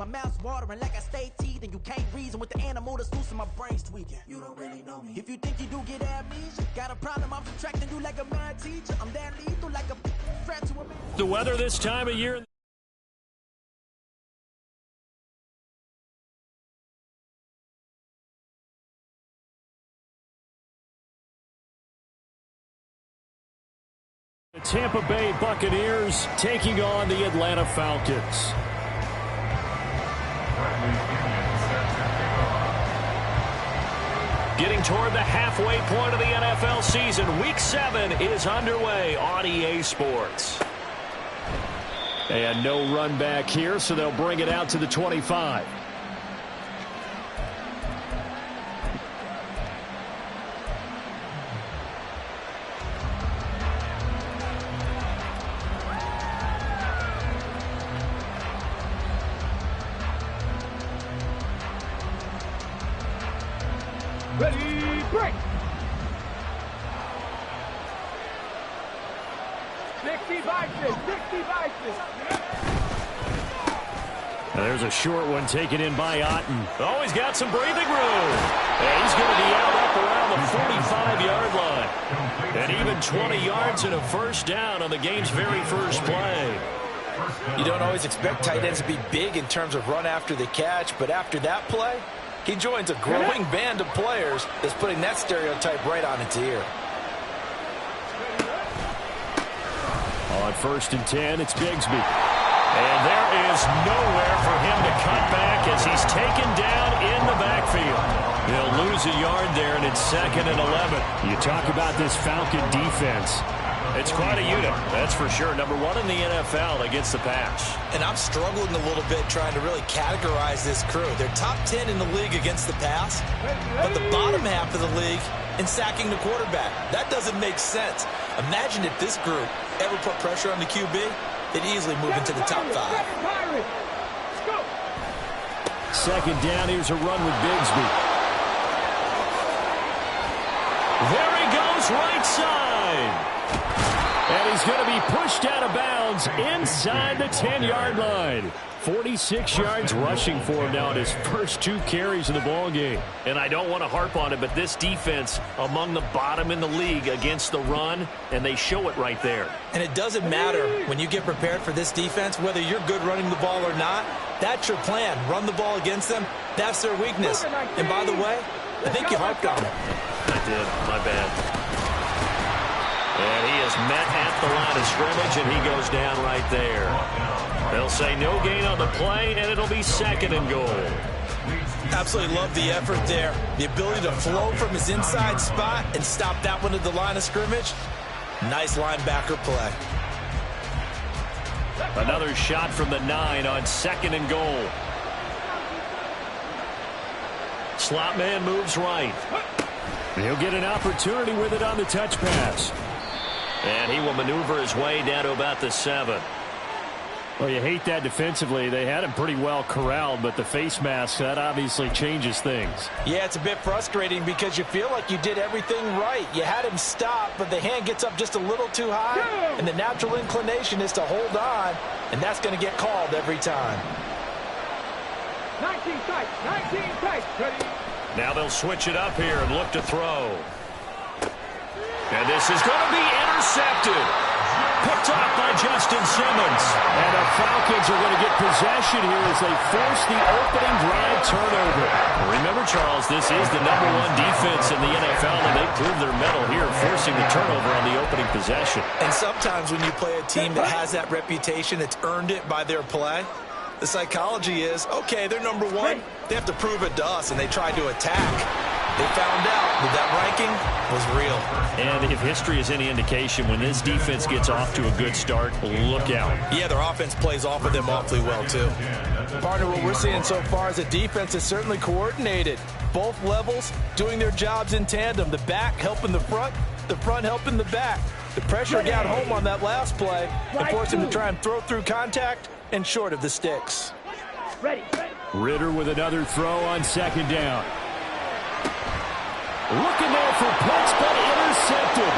my mouth's watering like I stay teeth, and you can't reason with the animal that's loose in my brain's tweaking. You don't really know me. If you think you do get amnesia, got a problem, I'm subtracting you like a mad teacher. I'm that lethal like a threat to a man. The weather this time of year. The Tampa Bay Buccaneers taking on the Atlanta Falcons. Getting toward the halfway point of the NFL season, Week 7 is underway on EA Sports. And no run back here, so they'll bring it out to the 25. Ready, break! 60 boxes, 60 boxes. There's a short one taken in by Otten. Oh, he's got some breathing room. And he's going to be out up around the 45-yard line. And even 20 yards and a first down on the game's very first play. You don't always expect tight ends to be big in terms of run after the catch, but after that play, he joins a growing band of players that's putting that stereotype right on its ear. On 1st and 10, it's Bigsby. And there is nowhere for him to cut back as he's taken down in the backfield. They'll lose a yard there, and it's 2nd and 11. You talk about this Falcon defense. It's quite a unit, that's for sure. Number 1 in the NFL against the pass. And I'm struggling a little bit trying to really categorize this crew. They're top 10 in the league against the pass, but the bottom half of the league in sacking the quarterback. That doesn't make sense. Imagine if this group ever put pressure on the QB, they'd easily move into the top 5. 2nd down, here's a run with Bigsby. There he goes, right side. And he's going to be pushed out of bounds inside the 10-yard line. 46 yards rushing for him now in his first 2 carries of the ballgame. And I don't want to harp on it, but this defense among the bottom in the league against the run, and they show it right there. And it doesn't matter when you get prepared for this defense, whether you're good running the ball or not. That's your plan. Run the ball against them. That's their weakness. And by the way, I think you harped on it. I did. My bad. And he is met at the line of scrimmage, and he goes down right there. They'll say no gain on the play, and it'll be 2nd and goal. Absolutely love the effort there. The ability to flow from his inside spot and stop that one at the line of scrimmage. Nice linebacker play. Another shot from the 9 on 2nd and goal. Slot man moves right. He'll get an opportunity with it on the touch pass. And he will maneuver his way down to about the 7. Well, you hate that defensively. They had him pretty well corralled, but the face mask, that obviously changes things. Yeah, it's a bit frustrating because you feel like you did everything right. You had him stop, but the hand gets up just a little too high, and the natural inclination is to hold on, and that's going to get called every time. 19 tight, 19 tight. Ready? Now they'll switch it up here and look to throw. And this is going to be intercepted. Picked off by Justin Simmons. And the Falcons are going to get possession here as they force the opening drive turnover. Remember, Charles, this is the number 1 defense in the NFL, and they proved their mettle here, forcing the turnover on the opening possession. And sometimes when you play a team that has that reputation, that's earned it by their play, the psychology is, okay, they're number 1. They have to prove it to us, and they tried to attack. They found out that that ranking was real. And if history is any indication, when this defense gets off to a good start, look out. Yeah, their offense plays off of them awfully well, too. Partner, what we're seeing so far is a defense that's certainly coordinated. Both levels doing their jobs in tandem. The back helping the front helping the back. The pressure got home on that last play and forced him to try and throw through contact and short of the sticks. Ritter with another throw on 2nd down. Looking there for points, but intercepted.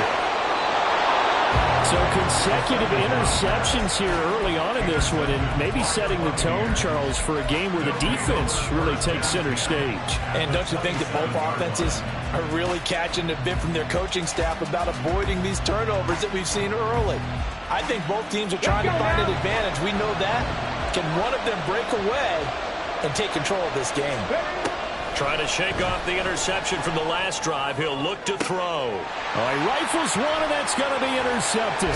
So consecutive interceptions here early on in this one, and maybe setting the tone, Charles, for a game where the defense really takes center stage. And don't you think that both offenses are really catching a bit from their coaching staff about avoiding these turnovers that we've seen early? I think both teams are trying to find an advantage. We know that. Can one of them break away and take control of this game? Trying to shake off the interception from the last drive. He'll look to throw. He rifles one, and that's going to be intercepted.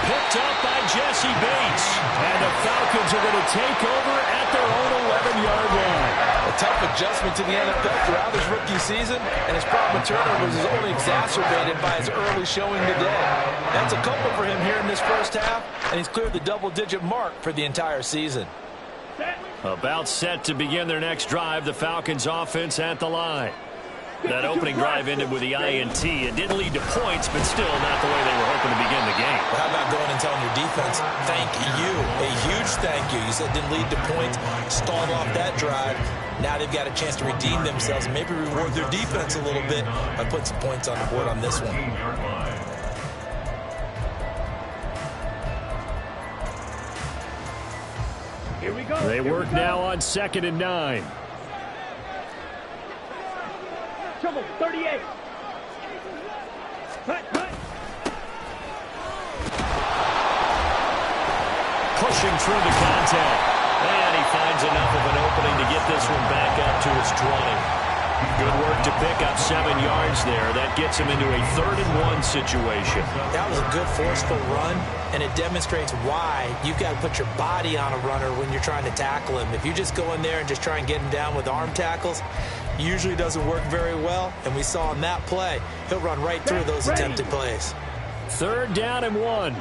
Picked up by Jesse Bates. And the Falcons are going to take over at their own 11-yard line. A tough adjustment to the NFL throughout his rookie season, and his problem with turnovers is only exacerbated by his early showing today. That's a couple for him here in this first half, and he's cleared the double-digit mark for the entire season. About set to begin their next drive, the Falcons offense at the line. That opening drive ended with the INT. It didn't lead to points, but still not the way they were hoping to begin the game. Well, how about going and telling your defense, thank you, a huge thank you. You said it didn't lead to points, stalled off that drive. Now they've got a chance to redeem themselves and maybe reward their defense a little bit by putting some points on the board on this one. Here we go. They work now on 2nd and 9. Trouble, 38. Hut. Pushing through the contact. And he finds enough of an opening to get this one back up to his 20. Good work to pick up 7 yards there. That gets him into a 3rd and 1 situation. That was a good forceful run, and it demonstrates why you've got to put your body on a runner when you're trying to tackle him. If you just go in there and just try and get him down with arm tackles, usually doesn't work very well, and we saw in that play, he'll run right through those attempted plays. 3rd down and 1.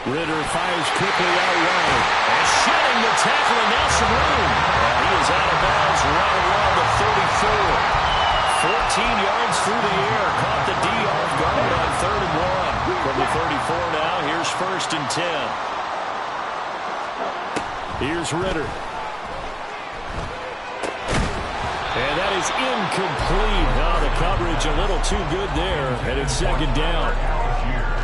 Ritter fires quickly out wide. And shedding the tackle, and now some room. He is out of bounds right around the 34. 14 yards through the air. Caught the D off guard on 3rd and 1. From the 34 now, here's 1st and 10. Here's Ritter. And that is incomplete. Now the coverage a little too good there. And it's 2nd down.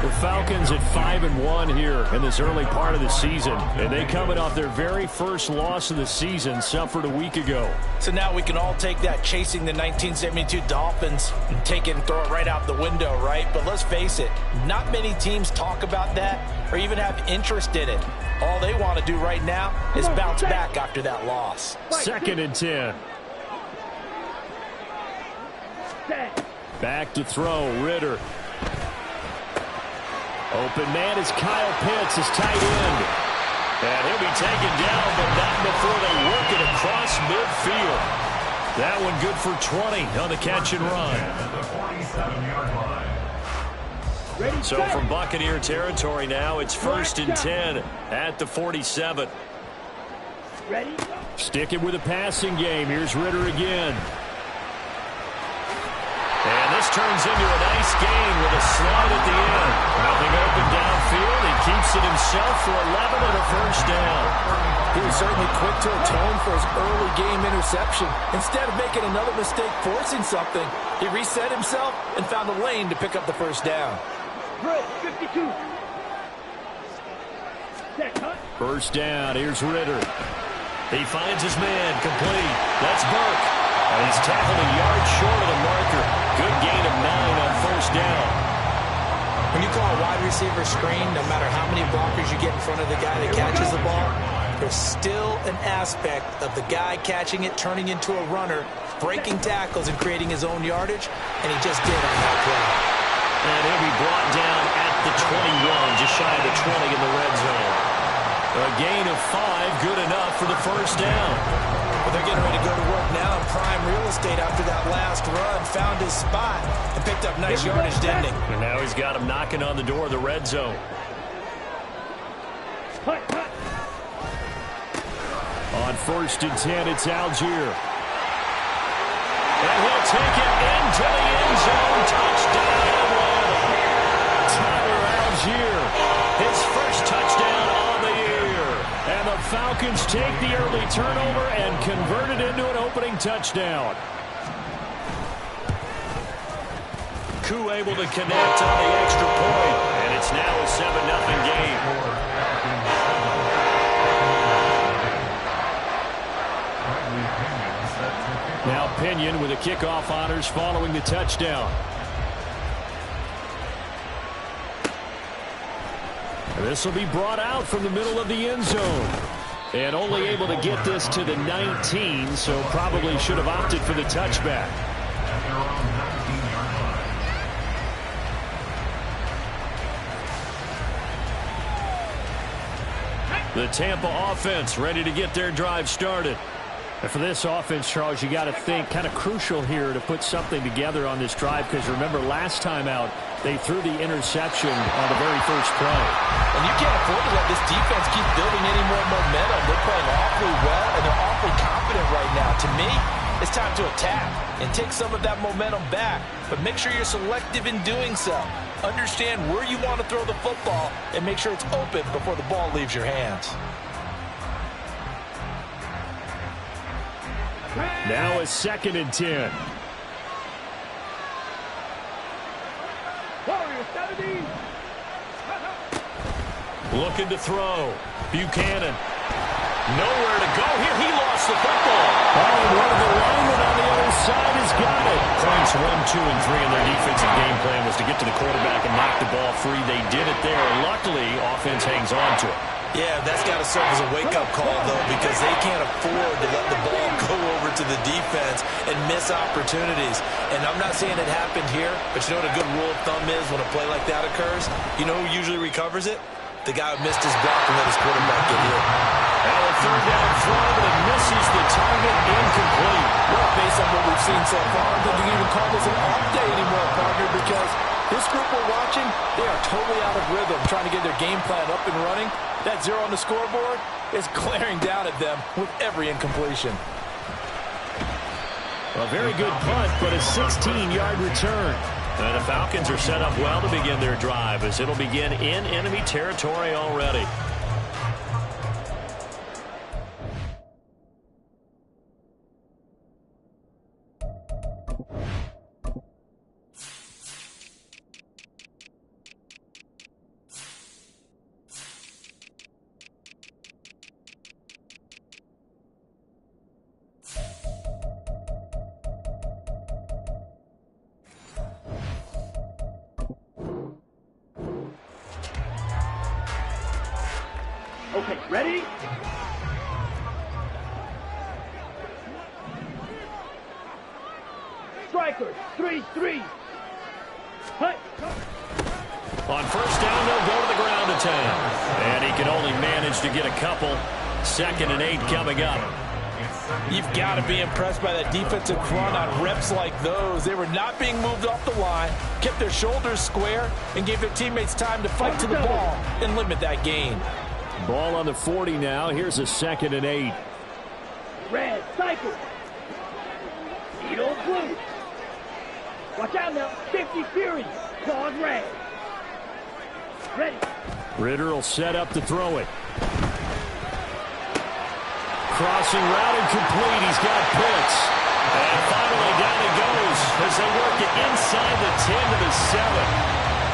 The Falcons at 5-1 here in this early part of the season. And they coming off their very first loss of the season, suffered a week ago. So now we can all take that chasing the 1972 Dolphins and take it and throw it right out the window, right? But let's face it, not many teams talk about that or even have interest in it. All they want to do right now is bounce back after that loss. 2nd and 10. Back to throw, Ritter. Open man is Kyle Pitts, his tight end. And he'll be taken down, but not before they work it across midfield. That one good for 20 on the catch and run. So from Buccaneer territory now, it's 1st and 10 at the 47. Sticking with a passing game. Here's Ritter again. And this turns into a nice gain with a slide at the end. Nothing open downfield. He keeps it himself for 11 and a 1st down. He was certainly quick to atone for his early game interception. Instead of making another mistake forcing something, he reset himself and found a lane to pick up the 1st down. 52. 1st down. Here's Ritter. He finds his man complete. That's Burke. And he's tackled a yard short of the marker. Good gain of 9 on 1st down. When you call a wide receiver screen, no matter how many blockers you get in front of the guy that catches the ball, there's still an aspect of the guy catching it, turning into a runner, breaking tackles and creating his own yardage, and he just did on that play. And he'll be brought down at the 21, just shy of the 20 in the red zone. A gain of 5, good enough for the 1st down. Well, they're getting ready to go to work now in prime real estate after that last run. Found his spot and picked up nice yardage, didn't he? And now he's got him knocking on the door of the red zone. On 1st and 10, it's Algier. And he'll take it into the end zone. Touchdown. Tyler Algier, his first touchdown on the year. And the Falcons take the early turnover and convert it into an opening touchdown. Koo able to connect on the extra point, and it's now a 7-0 game. Now Pinion with the kickoff honors following the touchdown. This will be brought out from the middle of the end zone. And only able to get this to the 19, so probably should have opted for the touchback. The Tampa offense ready to get their drive started. And for this offense, Charles, you got to think kind of crucial here to put something together on this drive, because remember last time out they threw the interception on the very first play. And you can't afford to let this defense keep building any more momentum. They're playing awfully well, and they're awfully confident right now. To me, it's time to attack and take some of that momentum back, but make sure you're selective in doing so. Understand where you want to throw the football and make sure it's open before the ball leaves your hands. Now a 2nd and 10. Looking to throw. Buchanan. Nowhere to go here. He lost the football. Oh, and one of the linemen on the other side has got it. Points 1, 2, and 3 in their defensive game plan was to get to the quarterback and knock the ball free. They did it there. Luckily, offense hangs on to it. Yeah, that's got to serve as a wake-up call, though, because they can't afford to let the ball go over to the defense and miss opportunities. And I'm not saying it happened here, but you know what a good rule of thumb is when a play like that occurs? You know who usually recovers it? The guy who missed his block and let his quarterback get hit. Now a 3rd down throw, but it misses the target, incomplete. Well, based on what we've seen so far, I don't think you can even call this an off day anymore, partner, because this group we're watching, they are totally out of rhythm, trying to get their game plan up and running. That 0 on the scoreboard is glaring down at them with every incompletion. A very good punt, but a 16-yard return. And the Falcons are set up well to begin their drive, as it'll begin in enemy territory already. Okay, ready? Strikers, 3-3. Hut. On 1st down, they'll go to the ground attack. And he can only manage to get a couple. 2nd and 8 coming up. You've got to be impressed by that defensive front on reps like those. They were not being moved off the line, kept their shoulders square, and gave their teammates time to fight to the ball and limit that gain. Ball on the 40 now. Here's a 2nd and 8. Red, cycle. Eagle, blue. Watch out now. 50 Fury. Claws red. Ready. Ritter will set up to throw it. Crossing route incomplete. He's got Pitts. And finally down he goes as they work it inside the 10 to the 7.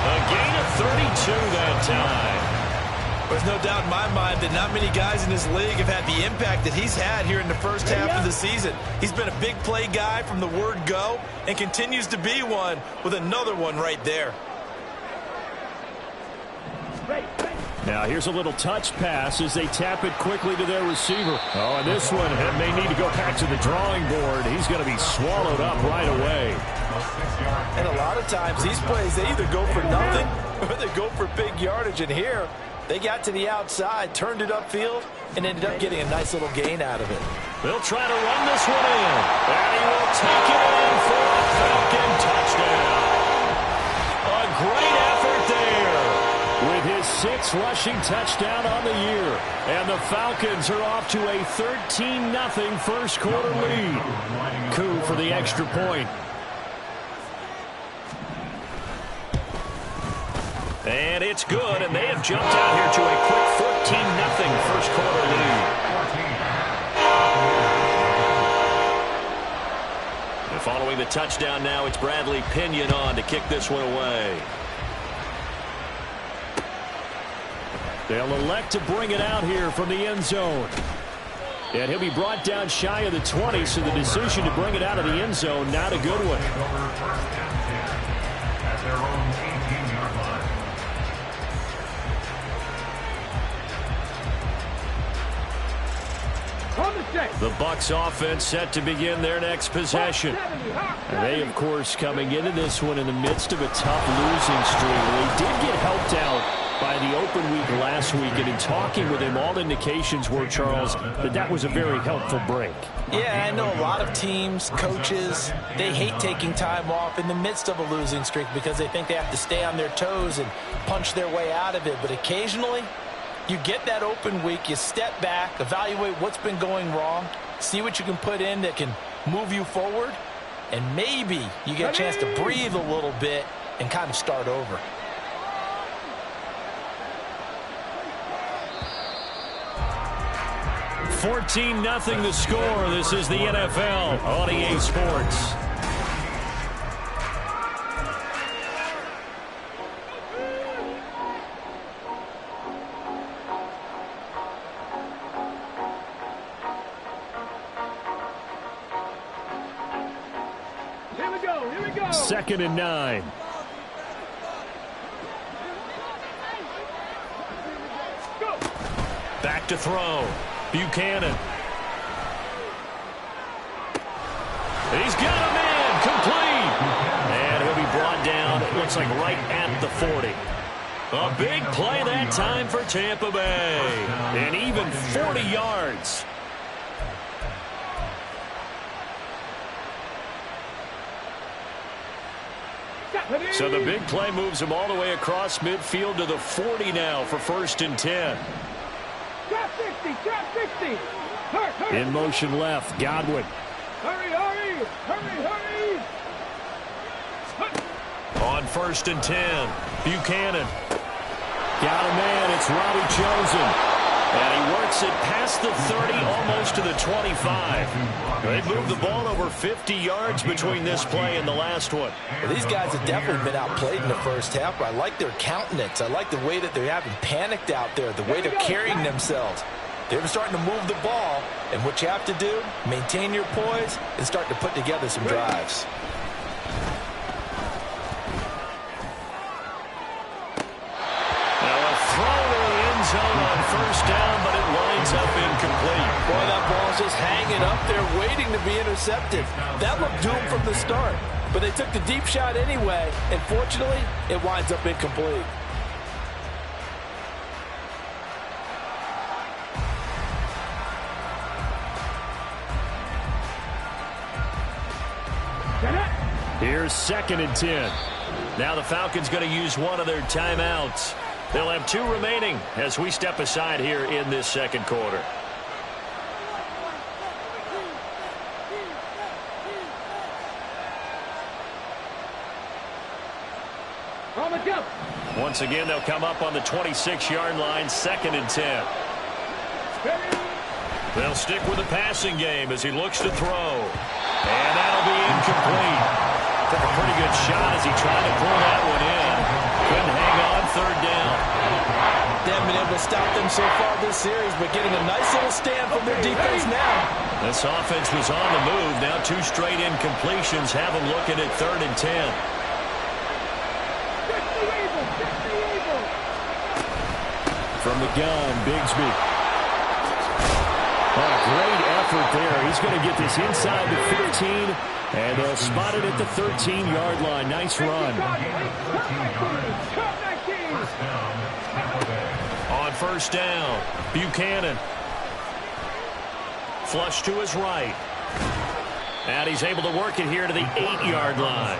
A gain of 32 that time. There's no doubt in my mind that not many guys in this league have had the impact that he's had here in the first half of the season. He's been a big play guy from the word go and continues to be one with another one right there. Now here's a little touch pass as they tap it quickly to their receiver. Oh, and this one may need to go back to the drawing board. He's going to be swallowed up right away. And a lot of times these plays, they either go for nothing or they go for big yardage. And here, they got to the outside, turned it upfield, and ended up getting a nice little gain out of it. They'll try to run this one in. And he will take it in for a Falcon touchdown. A great effort there with his 6th rushing touchdown on the year. And the Falcons are off to a 13-0 first quarter lead. Koo for the extra point. And it's good, and they have jumped out here to a quick 14-0 first quarter lead. The Following the touchdown now, it's Bradley Pinion on to kick this one away. They'll elect to bring it out here from the end zone. And he'll be brought down shy of the 20, so the decision to bring it out of the end zone, not a good one. The Bucs offense set to begin their next possession. And they, of course, coming into this one in the midst of a tough losing streak. They did get helped out by the open week last week, and in talking with him, all indications were, Charles, that was a very helpful break. Yeah, I know a lot of teams, coaches, they hate taking time off in the midst of a losing streak because they think they have to stay on their toes and punch their way out of it. But occasionally, you get that open week, you step back, evaluate what's been going wrong, see what you can put in that can move you forward, and maybe you get a chance to breathe a little bit and kind of start over. $14-0 the score. This is the NFL on EA Sports. Here we go. 2nd and 9. Go. Back to throw. Buchanan. He's got a man complete. And he'll be brought down, it looks like right at the 40. A big play that time for Tampa Bay. And even 40 yards. So the big play moves him all the way across midfield to the 40 now for 1st and 10. Trap 60. Hurry. In motion left, Godwin. Hurry. On 1st and 10, Buchanan. Got a man, it's Robbie Chosen. And he works it past the 30, almost to the 25. They've moved the ball over 50 yards between this play and the last one. Well, these guys have definitely been outplayed in the first half, but I like their countenance. I like the way that they haven't panicked out there, the way they're carrying themselves. They're starting to move the ball, and what you have to do, maintain your poise and start to put together some drives. Zone on 1st down, but it winds up incomplete. Boy, that ball's just hanging up there waiting to be intercepted. That looked doomed from the start, but they took the deep shot anyway, and fortunately, it winds up incomplete. Here's 2nd and 10. Now the Falcons going to use one of their timeouts. They'll have 2 remaining as we step aside here in this 2nd quarter. Once again, they'll come up on the 26-yard line, 2nd and 10. They'll stick with the passing game as he looks to throw. And that'll be incomplete. Took a pretty good shot as he tried to pull that one in. Couldn't hang on 3rd down. They haven't been able to stop them so far this series, but getting a nice little stand from their defense now. This offense was on the move. Now 2 straight incompletions have them looking at 3rd and 10. From the gun, Bigsby. Oh, great effort there. He's going to get this inside the 15, and they'll spot it at the 13-yard line. Nice run. On 1st down, Buchanan. Flush to his right. And he's able to work it here to the 8-yard line.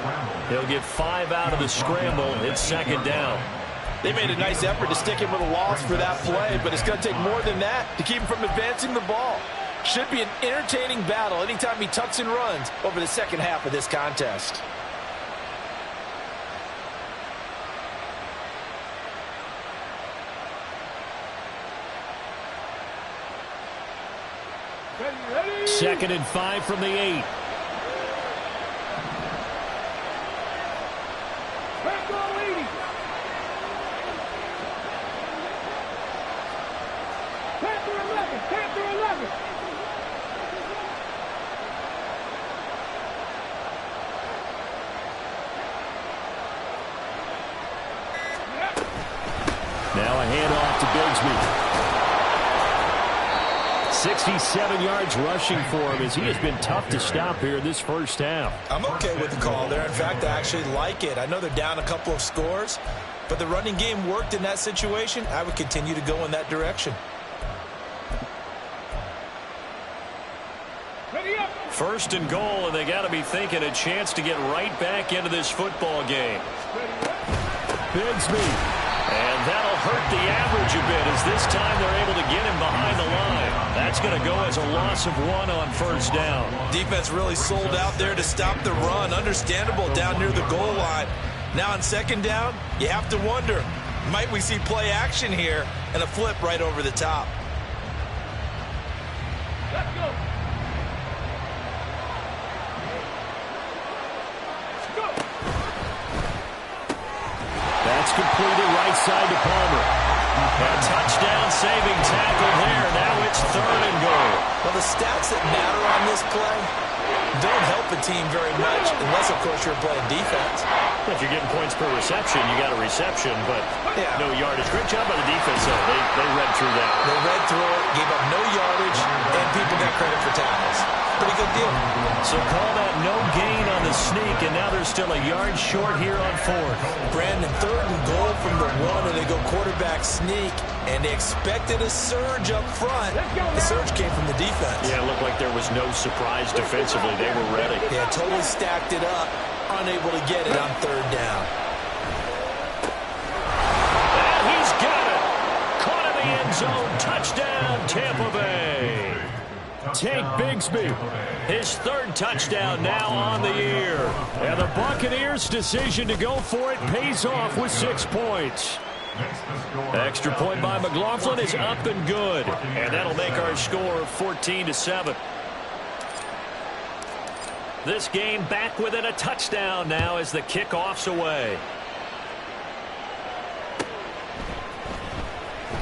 He'll get 5 out of the scramble. It's 2nd down. They made a nice effort to stick him with a loss for that play, but it's going to take more than that to keep him from advancing the ball. Should be an entertaining battle anytime he tucks and runs over the second half of this contest. Ready. 2nd and 5 from the 8. Bigsby. 67 yards rushing for him as he has been tough to stop here this first half. I'm okay with the call there. In fact, I actually like it. I know they're down a couple of scores, but the running game worked in that situation. I would continue to go in that direction. First and goal, and they got to be thinking a chance to get right back into this football game. Bigsby. And that'll hurt the average a bit as this time they're able to get him behind the line. That's going to go as a loss of 1 on first down. Defense really sold out there to stop the run. Understandable down near the goal line. Now on second down, you have to wonder, might we see play action here and a flip right over the top? Let's go. That's completed right side to Palmer. A touchdown saving tackle there. Now it's third and goal. Well, the stats that matter on this play don't help a team very much unless, of course, you're playing defense. If you're getting points per reception, you got a reception, but no yardage. Great job by the defense, though. They read through that. They read through it, gave up no yardage, and people got credit for tackles. Pretty good deal. So call that no gain on the sneak, and now they're still a yard short here on fourth. Brandon, third and goal from the one, and they go quarterback sneak, and they expected a surge up front. The surge came from the defense. Yeah, it looked like there was no surprise defensively. They were ready. Yeah, totally stacked it up, unable to get it on third down. And he's got it. Caught in the end zone. Touchdown, Tampa Bay. Take Bigsby. His third touchdown now on the year. And the Buccaneers' decision to go for it pays off with 6 points. Extra point by McLaughlin is up and good. And that'll make our score 14-7. This game back within a touchdown now as the kickoff's away.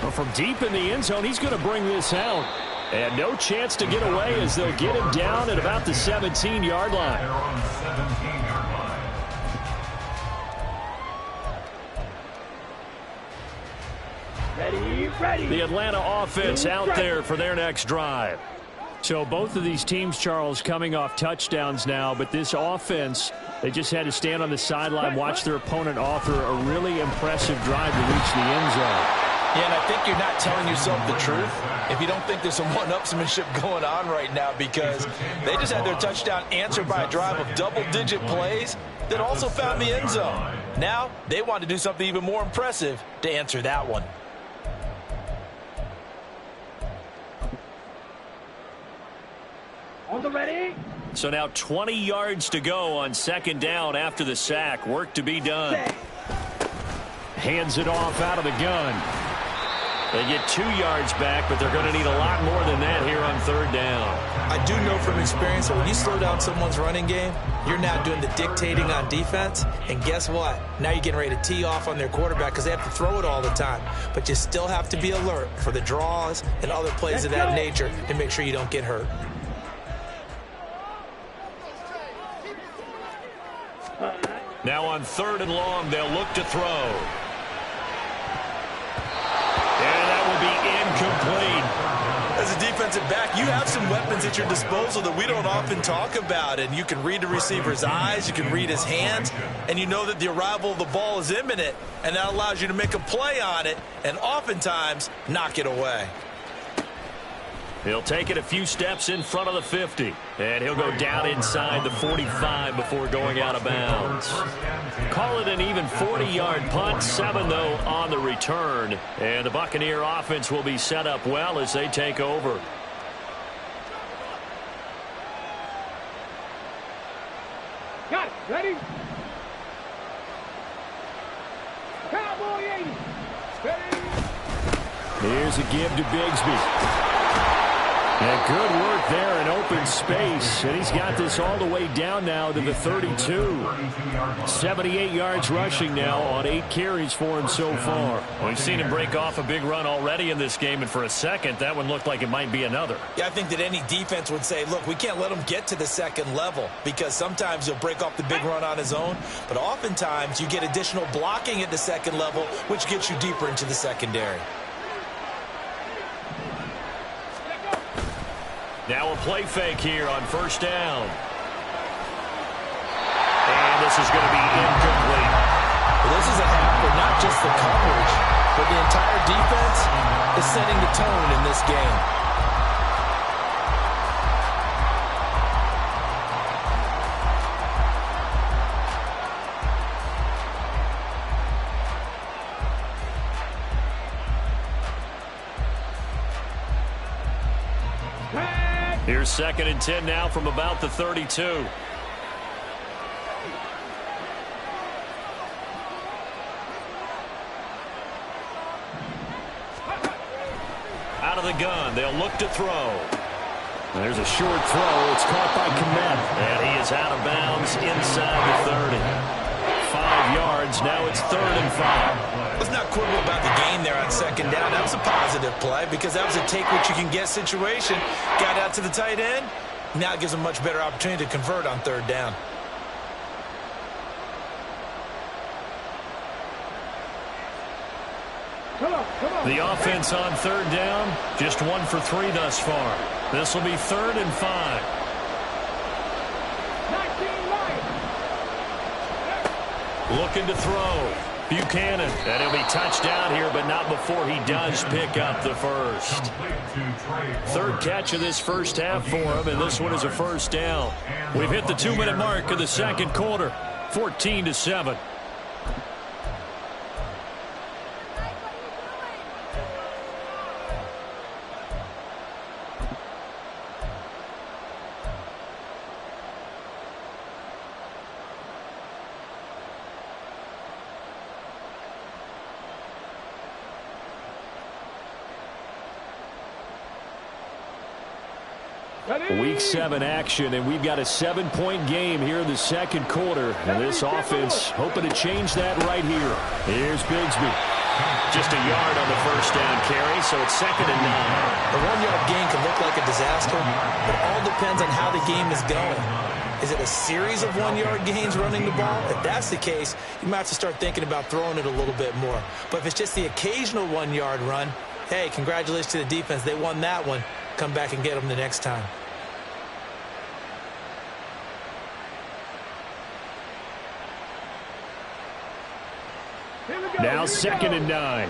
Well, from deep in the end zone, he's going to bring this out. And no chance to get away as they'll get him down at about the 17-yard line. Ready. The Atlanta offense out there for their next drive. So both of these teams, Charles, coming off touchdowns now, but this offense, they just had to stand on the sideline, watch their opponent author a really impressive drive to reach the end zone. Yeah, and I think you're not telling yourself the truth if you don't think there's some one-upsmanship going on right now, because they just had their touchdown answered by a drive of double-digit plays that also found the end zone. Now they want to do something even more impressive to answer that one. On the ready. So now 20 yards to go on second down after the sack. Work to be done. Hands it off out of the gun. They get 2 yards back, but they're going to need a lot more than that here on third down. I do know from experience that when you slow down someone's running game, you're now doing the dictating on defense. And guess what? Now you're getting ready to tee off on their quarterback because they have to throw it all the time. But you still have to be alert for the draws and other plays of that nature to make sure you don't get hurt. Now on third and long, they'll look to throw. And that will be incomplete. As a defensive back, you have some weapons at your disposal that we don't often talk about. And you can read the receiver's eyes, you can read his hands, and you know that the arrival of the ball is imminent. And that allows you to make a play on it and oftentimes knock it away. He'll take it a few steps in front of the 50. And he'll go down inside the 45 before going out of bounds. Call it an even 40-yard punt. 7, though, on the return. And the Buccaneer offense will be set up well as they take over. Got it. Ready. Cowboy 80. Ready. Here's a give to Bigsby. And good work there in open space. And he's got this all the way down now to the 32. 78 yards rushing now on 8 carries for him so far. Well, we've seen him break off a big run already in this game, and for a second, that one looked like it might be another. Yeah, I think that any defense would say, look, we can't let him get to the second level because sometimes he'll break off the big run on his own, but oftentimes you get additional blocking at the second level, which gets you deeper into the secondary. Now a play fake here on first down. And this is going to be incomplete. Well, this is a half for not just the coverage, but the entire defense is setting the tone in this game. Here's 2nd and 10 now from about the 32. Out of the gun. They'll look to throw. There's a short throw. It's caught by Kmet. And he is out of bounds inside the 30. 5 yards. Now it's 3rd and 5. Let's not quibble about the gain there on 2nd down. That was a positive play because that was a take-what-you-can-get situation. Got out to the tight end. Now it gives them a much better opportunity to convert on 3rd down. Come on. The offense on 3rd down, just 1 for 3 thus far. This will be 3rd and 5. 19 Lions. Looking to throw. Buchanan, and he'll be touched down here, but not before he does pick up the first. 3rd catch of this first half for him, and this one is a first down. We've hit the 2-minute mark of the 2nd quarter, 14-7. Week 7 action, and we've got a 7-point game here in the 2nd quarter. And this offense hoping to change that right here. Here's Bigsby. Just a yard on the first down carry, so it's 2nd and 9. A 1-yard gain can look like a disaster, but all depends on how the game is going. Is it a series of 1-yard gains running the ball? If that's the case, you might have to start thinking about throwing it a little bit more. But if it's just the occasional 1-yard run, hey, congratulations to the defense. They won that one. Come back and get them the next time. Now 2nd and 9.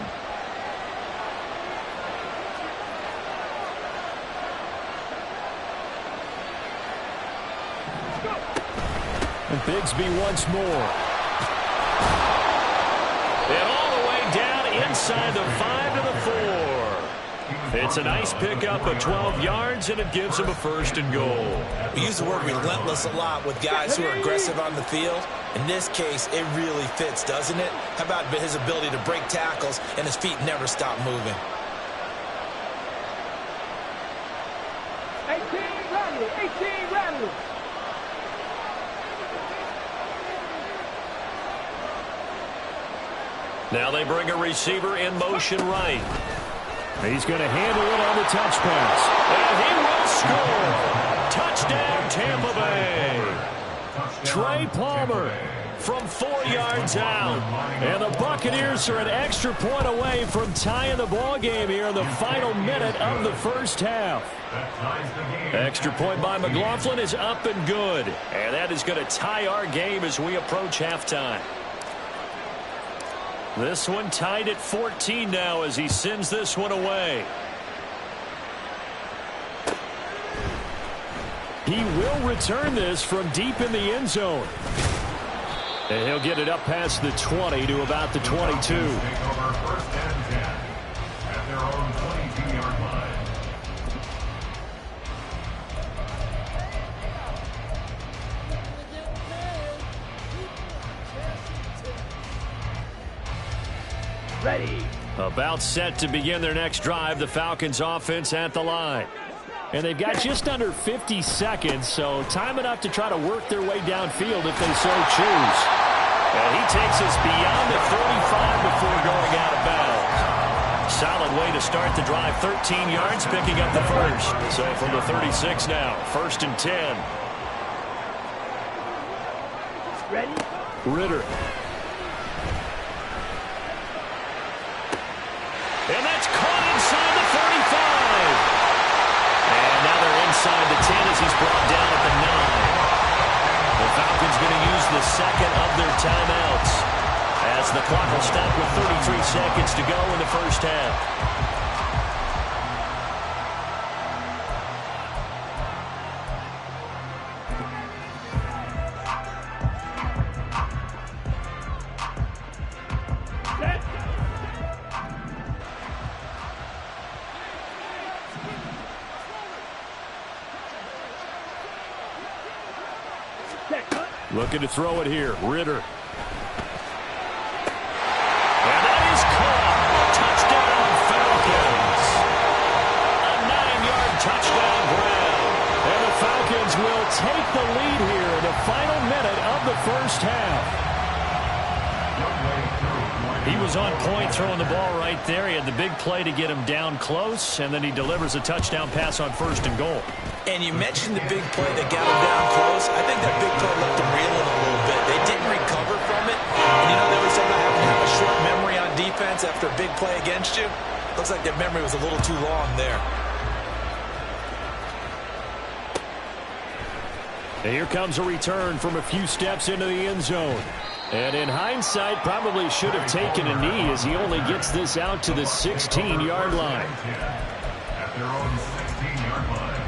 And Bigsby once more. And all the way down inside the 5 to the 4. It's a nice pickup of 12 yards, and it gives him a 1st and goal. We use the word relentless a lot with guys who are aggressive on the field. In this case, it really fits, doesn't it? How about his ability to break tackles and his feet never stop moving? 18 Rattlers. Now they bring a receiver in motion right. He's going to handle it on the touch pass. And he will score. Touchdown, Tampa Bay. Trey Palmer from 4 yards out. And the Buccaneers are an extra point away from tying the ball game here in the final minute of the first half. Extra point by McLaughlin is up and good. And that is going to tie our game as we approach halftime. This one tied at 14 now as he sends this one away. He will return this from deep in the end zone. And he'll get it up past the 20 to about the 22. Ready. About set to begin their next drive, the Falcons offense at the line. And they've got just under 50 seconds, so time enough to try to work their way downfield if they so choose. And he takes us beyond the 45 before going out of bounds. Solid way to start the drive, 13 yards, picking up the first. So from the 36 now, 1st and 10. Ready. Ritter. And that's caught inside the 35. And now they're inside timeouts, as the clock will stop with 33 seconds to go in the first half. Looking to throw it here. Ritter. And that is caught. Touchdown, Falcons. A 9-yard touchdown grab. And the Falcons will take the lead here in the final minute of the first half. He was on point throwing the ball right there. He had the big play to get him down close, and then he delivers a touchdown pass on 1st and goal. And you mentioned the big play that got him down close. I think that big play left him reeling a little bit. They didn't recover from it. And you know, they always talk about having to have a short memory on defense after a big play against you. Looks like their memory was a little too long there. And here comes a return from a few steps into the end zone. And in hindsight, probably should have taken a knee as he only gets this out to the 16-yard line. At their own 16-yard line.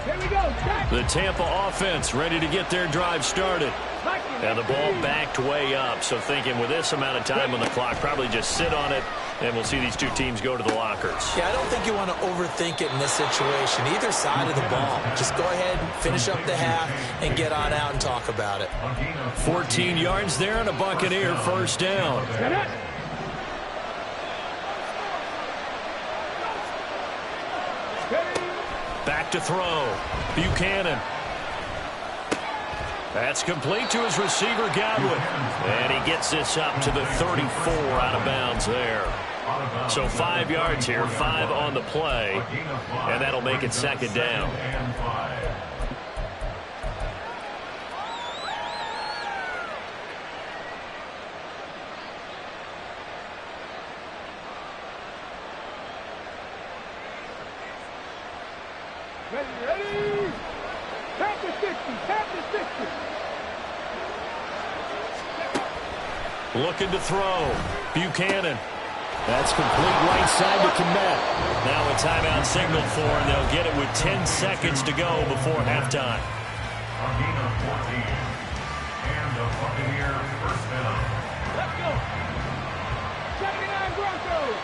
Here we go. Jack. The Tampa offense ready to get their drive started. And the ball backed way up, so thinking with this amount of time on the clock, probably just sit on it, and we'll see these two teams go to the lockers. Yeah, I don't think you want to overthink it in this situation. Either side of the ball. Just go ahead, finish up the half, and get on out and talk about it. 14 yards there and a Buccaneer first down. Back to throw. Buchanan. That's complete to his receiver, Godwin. And he gets this up to the 34 out of bounds there. So 5 yards here, 5 on the play, and that'll make it 2nd down. Ready. Tap the 60. Tap the 60. Looking to throw. Buchanan. That's complete right side to Komet. Now a timeout signal for him. They'll get it with 10 seconds to go before halftime. Arena 14. And the Buccaneer first down. Let's go. 79 Broncos.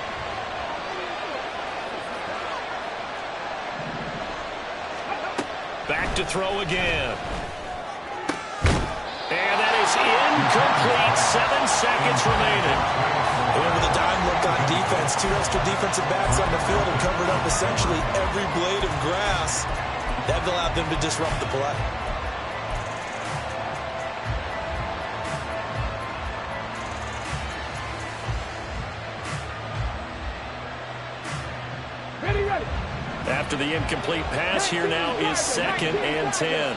Back to throw again. And that is incomplete. 7 seconds remaining. And with a dime look on defense, 2 extra defensive backs on the field and covered up essentially every blade of grass. That allowed them to disrupt the play. Ready. After the incomplete pass, here now is 2nd and 10.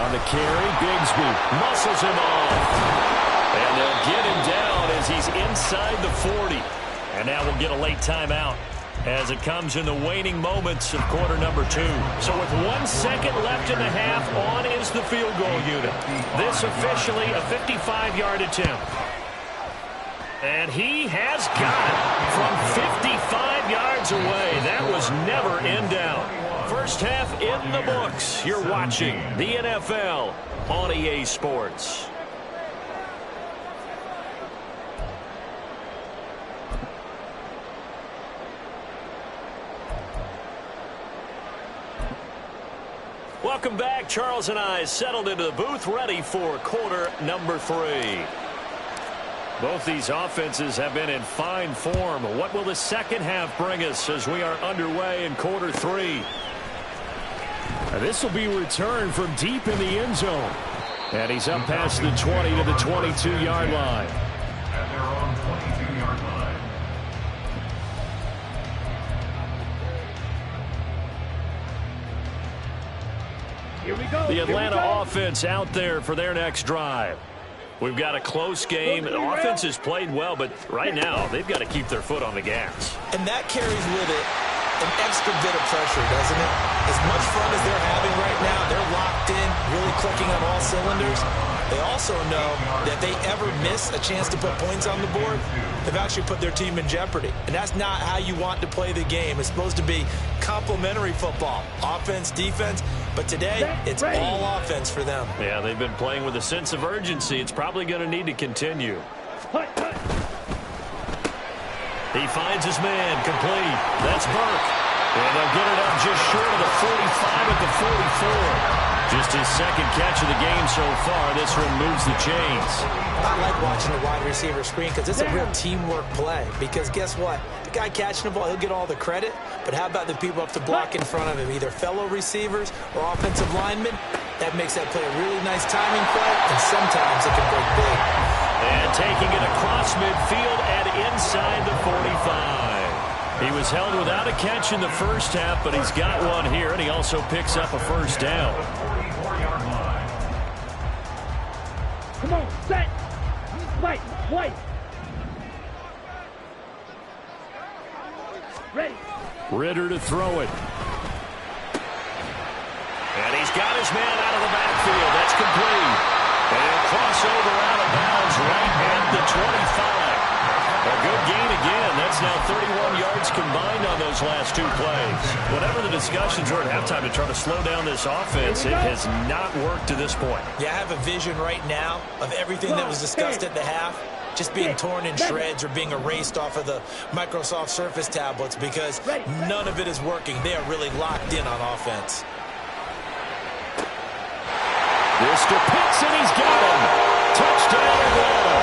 On the carry, Bigsby muscles him off. And they'll get him down as he's inside the 40. And now we'll get a late timeout as it comes in the waning moments of quarter number 2. So with 1 second left in the half, on is the field goal unit. This officially a 55-yard attempt. And he has got it from 55 yards away. That was never in doubt. First half in the books. You're watching the NFL on EA Sports. Welcome back. Charles and I settled into the booth, ready for quarter number 3. Both these offenses have been in fine form. What will the second half bring us as we are underway in quarter 3? This will be returned from deep in the end zone. And he's up past the 20 to the 22-yard line. At their own 22-yard line. Here we go. The Atlanta offense out there for their next drive. We've got a close game. The offense has played well, but right now they've got to keep their foot on the gas. And that carries with it an extra bit of pressure, doesn't it? As much fun as they're having right now, they're locked in, really clicking on all cylinders. They also know that if they ever miss a chance to put points on the board, they've actually put their team in jeopardy. And that's not how you want to play the game. It's supposed to be complementary football, offense, defense. But today, it's all offense for them. Yeah, they've been playing with a sense of urgency. It's probably going to need to continue. He finds his man, complete. That's Burke. And they'll get it up just short of the 45 at the 44. Just his second catch of the game so far. This one moves the chains. I like watching the wide receiver screen because it's a real teamwork play. Because guess what? The guy catching the ball, he'll get all the credit. But how about the people up to block in front of him, either fellow receivers or offensive linemen? That makes that play a really nice timing play, and sometimes it can break big. And taking it across midfield and inside the 45. He was held without a catch in the first half, but he's got one here, and he also picks up a first down. Come on, set. Fight, white. Ready. Ritter to throw it. And he's got his man out of the backfield. That's complete. And crossover out of bounds right at the 25. A good gain again. That's now 31 yards combined on those last two plays. Whatever the discussions were at halftime to try to slow down this offense, it has not worked to this point. Yeah, I have a vision right now of everything that was discussed at the half just being torn in shreds or being erased off of the Microsoft Surface tablets because none of it is working. They are really locked in on offense. This to Pitts, and he's got him. Touchdown, Atlanta.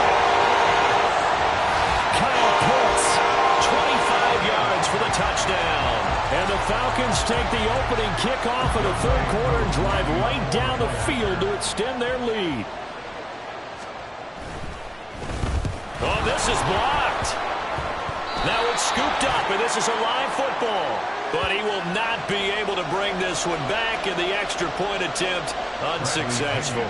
Kyle Pitts, 25 yards for the touchdown. And the Falcons take the opening kickoff of the third quarter and drive right down the field to extend their lead. Oh, this is blocked. Now it's scooped up, and this is a live football. But he will not be able to bring this one back, and the extra point attempt unsuccessful.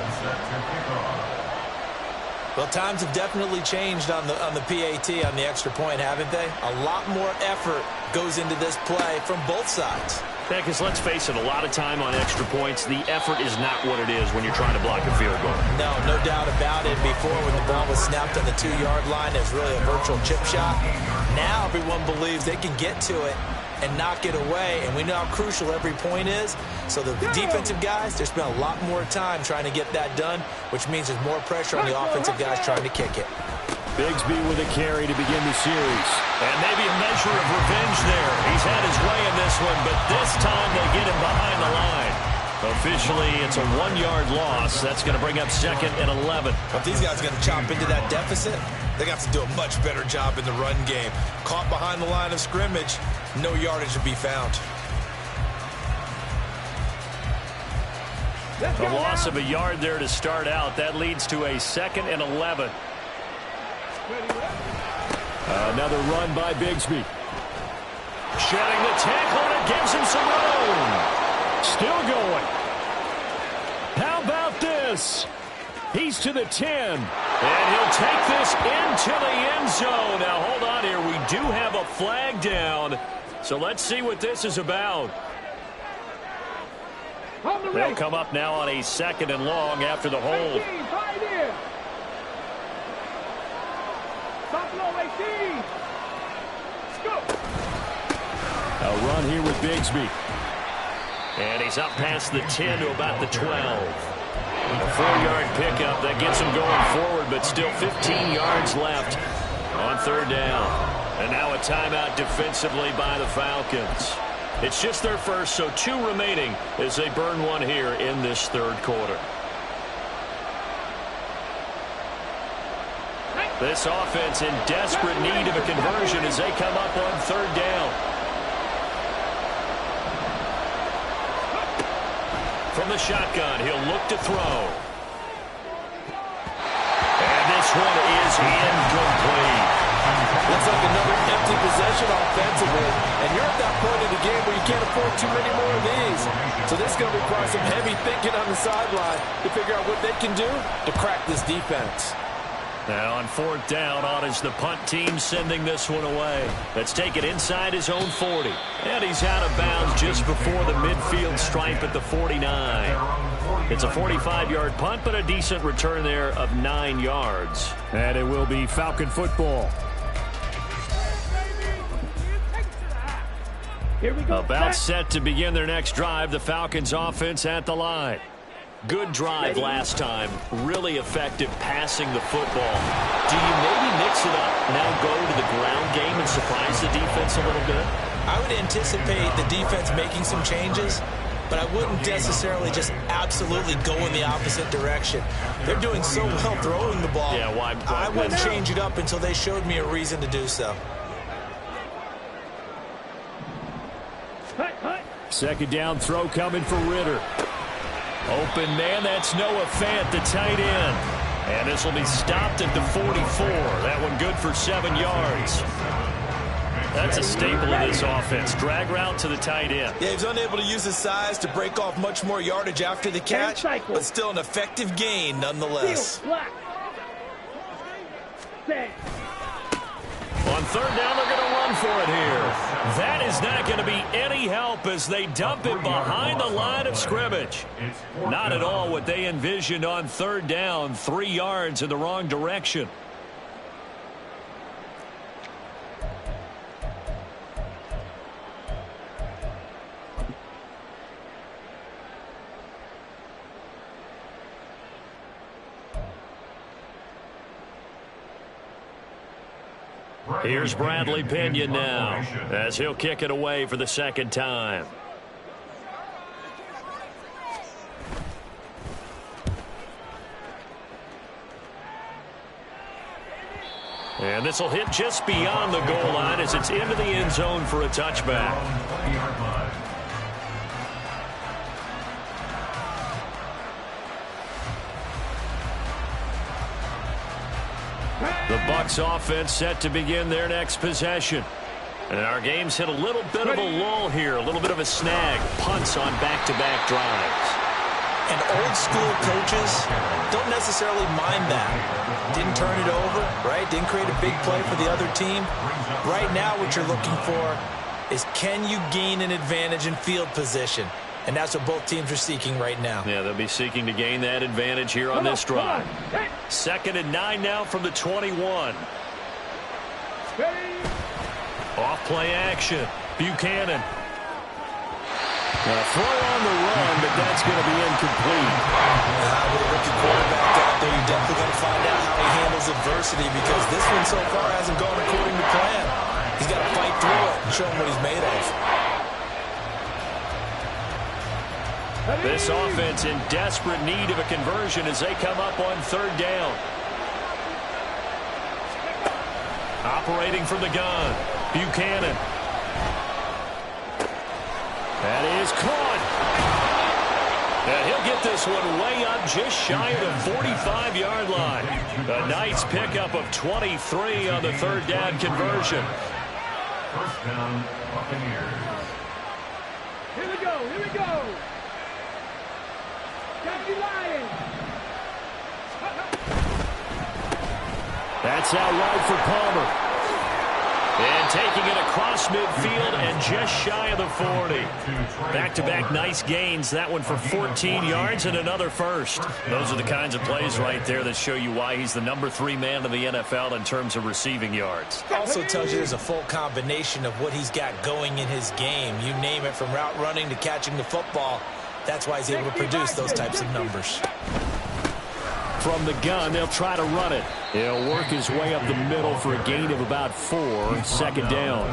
Well, times have definitely changed on the PAT, on the extra point, haven't they? A lot more effort goes into this play from both sides. Yeah, because let's face it, a lot of time on extra points, the effort is not what it is when you're trying to block a field goal. No doubt about it. Before, when the ball was snapped on the 2-yard line, it was really a virtual chip shot. Now everyone believes they can get to it and knock it away, and we know how crucial every point is. So the defensive guys, they spend a lot more time trying to get that done, which means there's more pressure on the offensive guys trying to kick it. Bigsby with a carry to begin the series. And maybe a measure of revenge there. He's had his way in this one, but this time they get him behind the line. Officially, it's a 1-yard loss. That's going to bring up 2nd and 11. If these guys are going to chop into that deficit, they're going to have to do a much better job in the run game. Caught behind the line of scrimmage, no yardage to be found. A loss of a yard there to start out. That leads to a 2nd and 11. Another run by Bigsby. Shedding the tackle, and it gives him some room. Still going. How about this? He's to the 10. And he'll take this into the end zone. Now, hold on here. We do have a flag down. So let's see what this is about. They'll come up now on a 2nd and long after the hold. A run here with Bigsby. And he's up past the 10 to about the 12. A 4-yard pickup that gets him going forward, but still 15 yards left on 3rd down. And now a timeout defensively by the Falcons. It's just their first, so 2 remaining as they burn one here in this 3rd quarter. This offense in desperate need of a conversion as they come up on 3rd down. From the shotgun, he'll look to throw. And this one is incomplete. Looks like another empty possession offensively. And you're at that point in the game where you can't afford too many more of these. So this is going to require some heavy thinking on the sideline to figure out what they can do to crack this defense. Now on 4th down, on is the punt team sending this one away. Let's take it inside his own 40. And he's out of bounds just before the midfield stripe at the 49. It's a 45-yard punt, but a decent return there of 9 yards. And it will be Falcon football. Here we go. About set to begin their next drive. The Falcons offense at the line. Good drive last time. Really effective passing the football. Do you maybe mix it up, now go to the ground game and surprise the defense a little bit? I would anticipate the defense making some changes, but I wouldn't necessarily just absolutely go in the opposite direction. They're doing so well throwing the ball. Yeah, why I wouldn't change it up until they showed me a reason to do so. Second down throw coming for Ritter. Open man, that's Noah Fant, the tight end. And this will be stopped at the 44. That one good for 7 yards. That's a staple of this offense. Drag route to the tight end. Yeah, he's unable to use his size to break off much more yardage after the catch, but still an effective gain nonetheless. On 3rd down, they're going to run for it here. That is not going to be any help as they dump it behind the line of scrimmage. Not at all what they envisioned on 3rd down. 3 yards in the wrong direction. Here's Bradley Pinion now as he'll kick it away for the 2nd time. And this will hit just beyond the goal line as it's into the end zone for a touchback. The Bucs offense set to begin their next possession. And our game's hit a little bit of a lull here, a little bit of a snag. Punts on back-to-back drives. And old-school coaches don't necessarily mind that. Didn't turn it over, right? Didn't create a big play for the other team. Right now what you're looking for is can you gain an advantage in field position? And that's what both teams are seeking right now. Yeah, they'll be seeking to gain that advantage here on this drive. 2nd and 9 now from the 21. Off play action. Buchanan. Throw on the run, but that's going to be incomplete. With a rookie quarterback out there, you're definitely going to find out how he handles adversity because this one so far hasn't gone according to plan. He's got to fight through it and show him what he's made of. This offense in desperate need of a conversion as they come up on 3rd down. Operating from the gun, Buchanan. That is caught. And he'll get this one way up just shy of the 45-yard line. A nice pickup of 23 on the 3rd down conversion. 1st down, Buccaneers. Here we go. Here we go. That's out wide for Palmer. And taking it across midfield and just shy of the 40. Back-to-back nice gains. That one for 14 yards and another first. Those are the kinds of plays right there that show you why he's the number 3 man in the NFL in terms of receiving yards. Also tells you there's a full combination of what he's got going in his game. You name it, from route running to catching the football. That's why he's able to produce those types of numbers. From the gun, they'll try to run it. He'll work his way up the middle for a gain of about 4. 2nd down.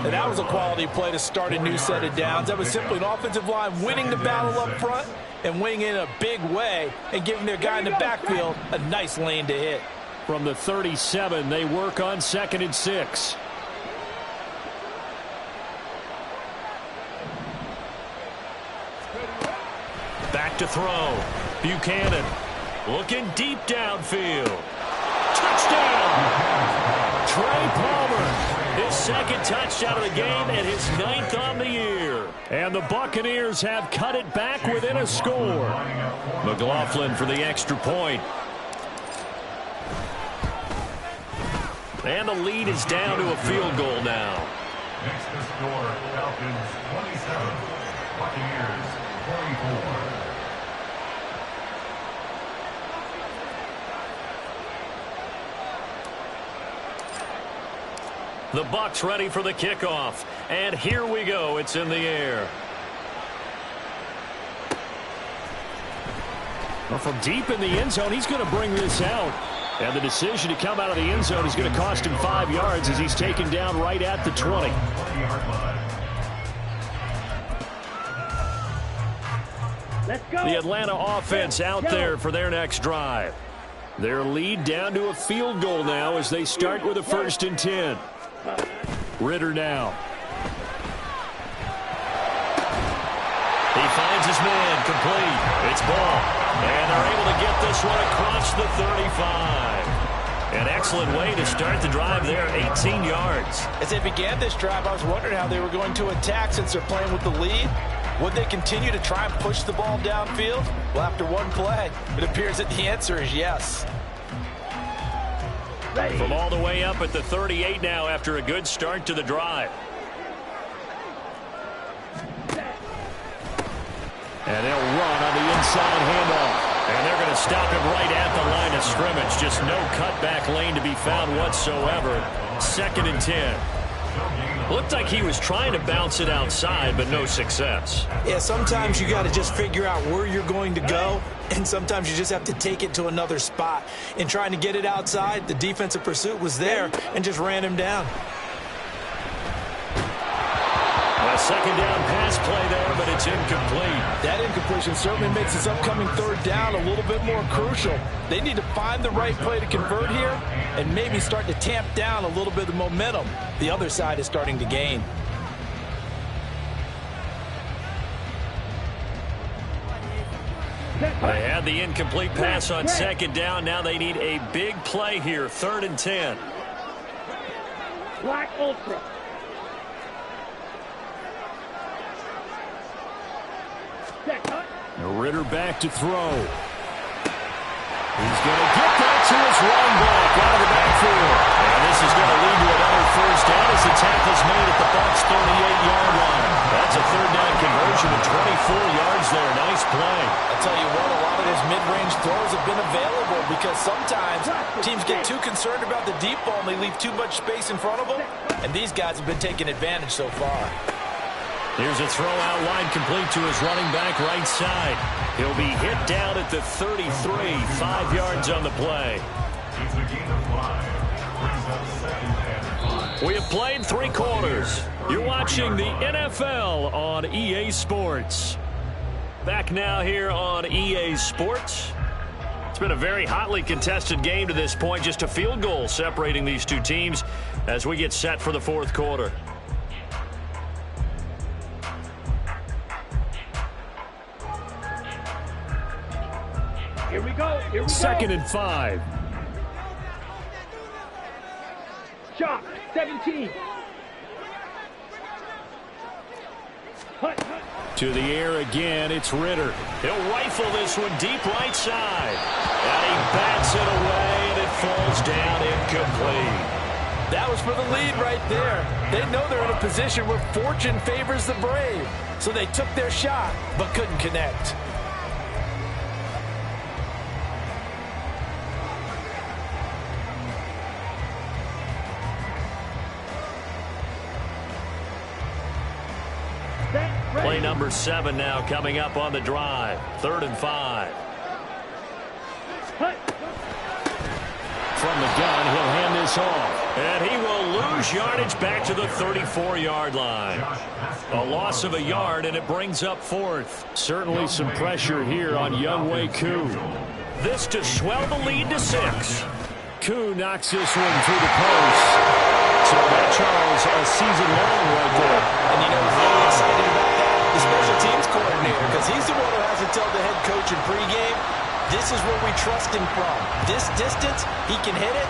And that was a quality play to start a new set of downs. That was simply an offensive line winning the battle up front and winning in a big way and giving their guy in the backfield a nice lane to hit. From the 37, they work on 2nd and 6. Back to throw. Buchanan looking deep downfield. Touchdown! Trey Palmer, his 2nd touchdown of the game and his 9th on the year. And the Buccaneers have cut it back within a score. McLaughlin for the extra point. And the lead is down to a field goal now. Next to score, Falcons 27, Buccaneers 44. The Bucs ready for the kickoff. And here we go. It's in the air. Well, from deep in the end zone, he's going to bring this out. And the decision to come out of the end zone is going to cost him 5 yards as he's taken down right at the 20. Let's go. The Atlanta offense out there for their next drive. Their lead down to a field goal now as they start with a 1st and 10. Ritter now. He finds his man complete. It's ball. And they're able to get this one across the 35. An excellent way to start the drive there, 18 yards. As they began this drive, I was wondering how they were going to attack since they're playing with the lead. Would they continue to try and push the ball downfield? Well, after one play, it appears that the answer is yes. From all the way up at the 38 now after a good start to the drive. And they'll run on the inside handoff. And they're going to stop him right at the line of scrimmage. Just no cutback lane to be found whatsoever. 2nd and 10. Looked like he was trying to bounce it outside, but no success. Yeah, sometimes you got to just figure out where you're going to go, and sometimes you just have to take it to another spot. In trying to get it outside, the defensive pursuit was there and just ran him down. A 2nd down pass play there, but it's incomplete. That incompletion certainly makes this upcoming 3rd down a little bit more crucial. They need to find the right play to convert here and maybe start to tamp down a little bit of the momentum the other side is starting to gain. They had the incomplete pass on 2nd down. Now they need a big play here, 3rd and 10. Black Ultra. Ritter back to throw. He's going to get that to his running back out of the backfield. And this is going to lead to another 1st down as the tackle's made at the Bucs' 38-yard line. That's a 3rd down conversion of 24 yards there. Nice play. I'll tell you what, a lot of his mid-range throws have been available because sometimes teams get too concerned about the deep ball and they leave too much space in front of them. And these guys have been taking advantage so far. Here's a throw out line complete to his running back right side. He'll be hit down at the 33, 5 yards on the play. We have played 3 quarters. You're watching the NFL on EA Sports. Back now here on EA Sports. It's been a very hotly contested game to this point. Just a field goal separating these two teams as we get set for the 4th quarter. Here we go. Here we go. 2nd and 5. Shot. 17. Hut. To the air again, it's Ritter. He'll rifle this one deep right side. And he bats it away, and it falls down incomplete. That was for the lead right there. They know they're in a position where fortune favors the brave. So they took their shot, but couldn't connect. Play number 7 now coming up on the drive. 3rd and 5. From the gun, he'll hand this off. And he will lose yardage back to the 34-yard line. A loss of a yard, and it brings up 4th. Certainly some pressure here on Younghoe Koo. This to swell the lead to 6. Koo knocks this one through the post. So that, Charles, a season long right there. And you know, he's really excited about that. The special teams coordinator, because he's the one who has to tell the head coach in pregame, this is where we trust him from. This distance, he can hit it,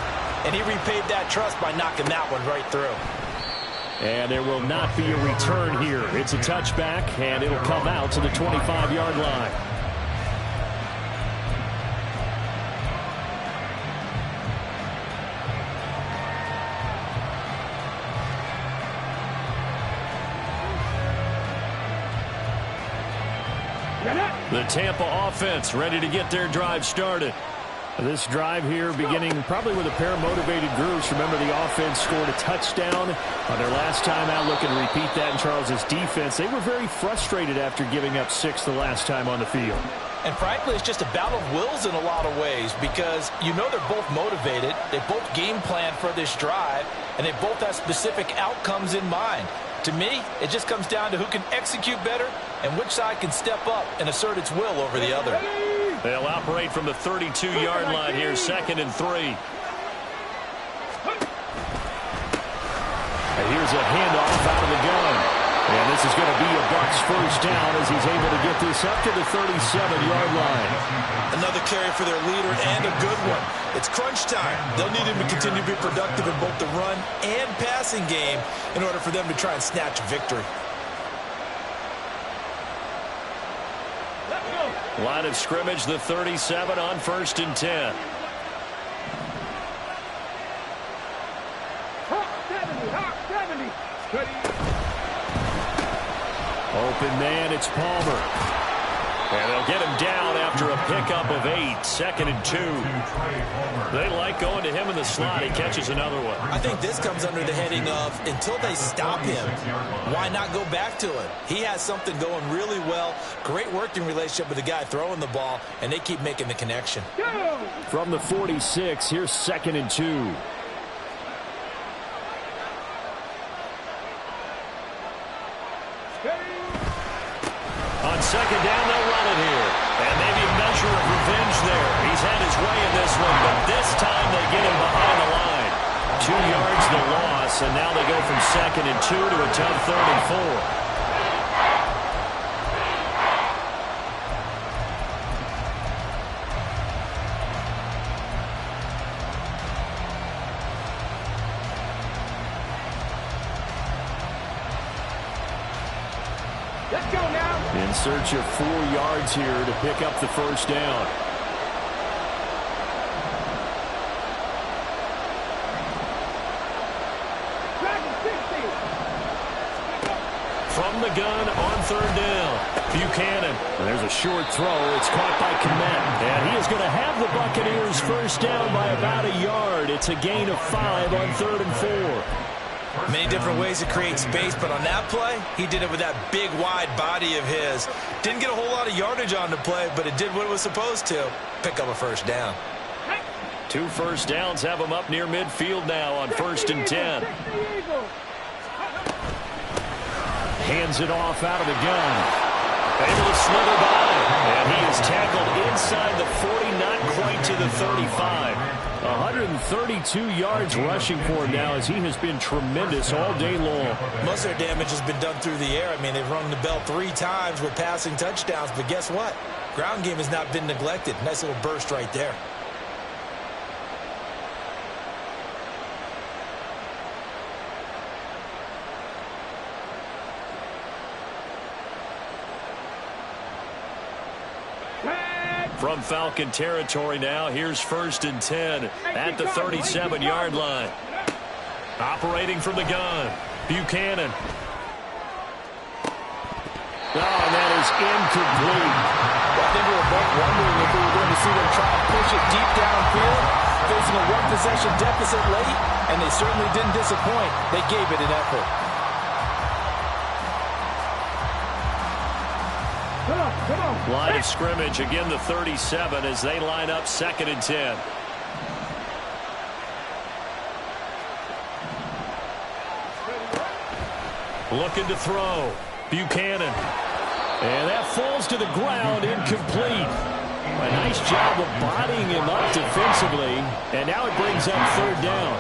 and he repaid that trust by knocking that one right through. And there will not be a return here. It's a touchback, and it'll come out to the 25-yard line. The Tampa offense ready to get their drive started. This drive here beginning probably with a pair of motivated groups. Remember, the offense scored a touchdown on their last time out. Looking to repeat that in Charles's defense. They were very frustrated after giving up 6 the last time on the field. And frankly, it's just a battle of wills in a lot of ways because you know they're both motivated. They both game plan for this drive, and they both have specific outcomes in mind. To me, it just comes down to who can execute better and which side can step up and assert its will over the other. They'll operate from the 32-yard line here, 2nd and 3. And here's a handoff out of the gun. And this is going to be a Bucs first down as he's able to get this up to the 37-yard line. Another carry for their leader and a good one. It's crunch time. They'll need him to continue to be productive in both the run and passing game in order for them to try and snatch a victory. Line of scrimmage, the 37 on 1st and 10. Open man, it's Palmer. And they'll get him down after a pickup of 8, 2nd and 2. They like going to him in the slot. He catches another one. I think this comes under the heading of until they stop him, why not go back to it? He has something going really well. Great working relationship with the guy throwing the ball, and they keep making the connection. From the 46, here's 2nd and 2. On 2nd down, they'll run it here. And maybe a measure of revenge there. He's had his way in this one, but this time they get him behind the line. 2 yards the loss, and now they go from 2nd and 2 to a tough 3rd and 4. In search of 4 yards here to pick up the first down. From the gun on 3rd down. Buchanan. And there's a short throw. It's caught by Kmet. And he is going to have the Buccaneers first down by about a yard. It's a gain of 5 on 3rd and 4. Many different ways to create space, but on that play, he did it with that big, wide body of his. Didn't get a whole lot of yardage on the play, but it did what it was supposed to. Pick up a first down. 2 first downs have him up near midfield now on 1st and 10. Hands it off out of the gun. Able to slither by. And he is tackled inside the 40, not quite to the 35. 132 yards rushing for him now as he has been tremendous all day long. Most of their damage has been done through the air. I mean, they've rung the bell 3 times with passing touchdowns, but guess what? Ground game has not been neglected. Nice little burst right there. From Falcon territory now, here's 1st and 10 at the 37-yard line. Operating from the gun, Buchanan. Oh, and that is incomplete. I think we were both wondering if we were going to see them try to push it deep downfield, facing a 1-possession deficit late, and they certainly didn't disappoint. They gave it an effort. Line of scrimmage, again the 37 as they line up 2nd and 10. Looking to throw. Buchanan. And that falls to the ground, incomplete. A nice job of bodying him up defensively. And now it brings up 3rd down.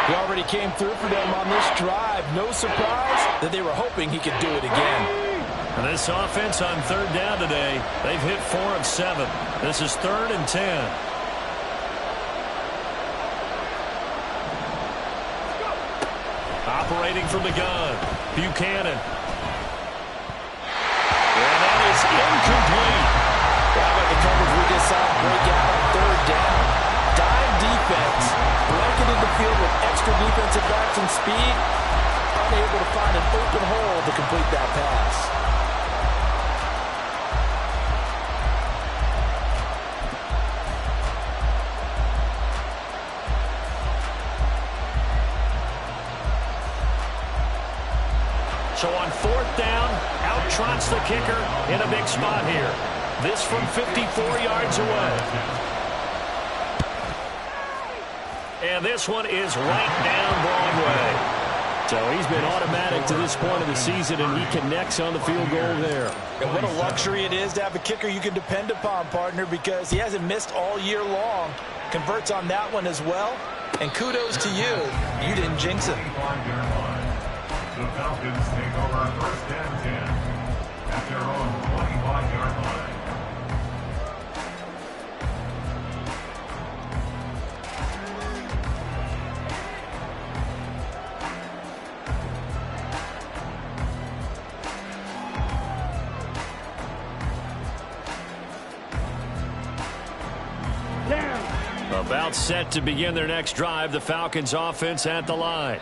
He already came through for them on this drive. No surprise that they were hoping he could do it again. And this offense on 3rd down today, they've hit 4 of 7. This is 3rd and 10. Operating from the gun, Buchanan. And that is incomplete. How about the coverage we just saw break out on 3rd down? Dime defense, blanketed the field with extra defensive backs and speed, unable to find an open hole to complete that pass. trots the kicker in a big spot here. This from 54 yards away. And this one is right down Broadway. So he's been automatic to this point of the season, and he connects on the field goal there. And what a luxury it is to have a kicker you can depend upon, partner, because he hasn't missed all year long. Converts on that one as well. And kudos to you. You didn't jinx it. The Falcons take over 1st and 10 at their own 25-yard line. About set to begin their next drive, the Falcons offense at the line.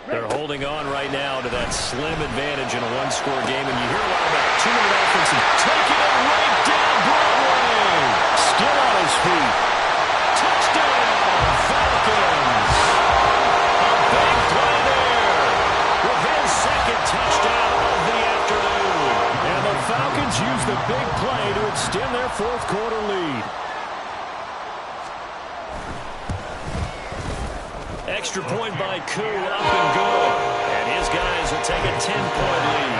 They're holding on right now to that slim advantage in a one-score game, and you hear a lot about 2-minute offense and taking it right down Broadway. Still on his feet. Touchdown, Falcons. A big play there with his second touchdown of the afternoon. And the Falcons use the big play to extend their fourth-quarter lead. Extra point by Koo, up and good. And his guys will take a 10-point lead.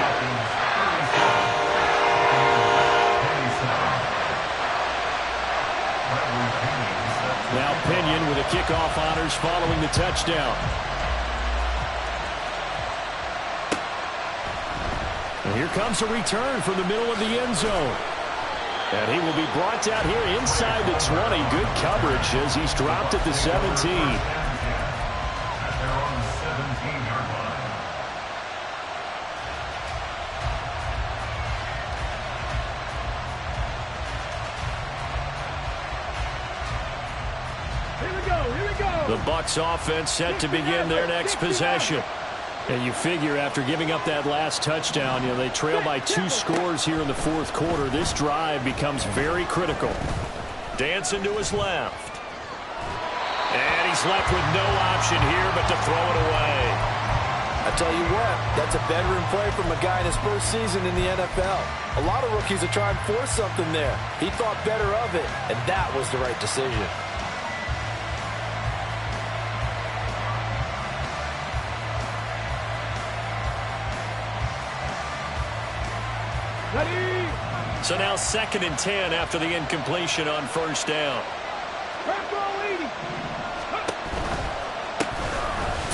Now Pinion with a kickoff honors following the touchdown. And here comes a return from the middle of the end zone. And he will be brought down here inside the 20. Good coverage as he's dropped at the 17. The Bucs offense set to begin their next possession. And you figure after giving up that last touchdown, they trail by 2 scores here in the fourth quarter. This drive becomes very critical. Dancing to his left. And he's left with no option here but to throw it away. I tell you what, that's a veteran play from a guy in his first season in the NFL. A lot of rookies are trying to force something there. He thought better of it, and that was the right decision. So now 2nd and 10 after the incompletion on first down.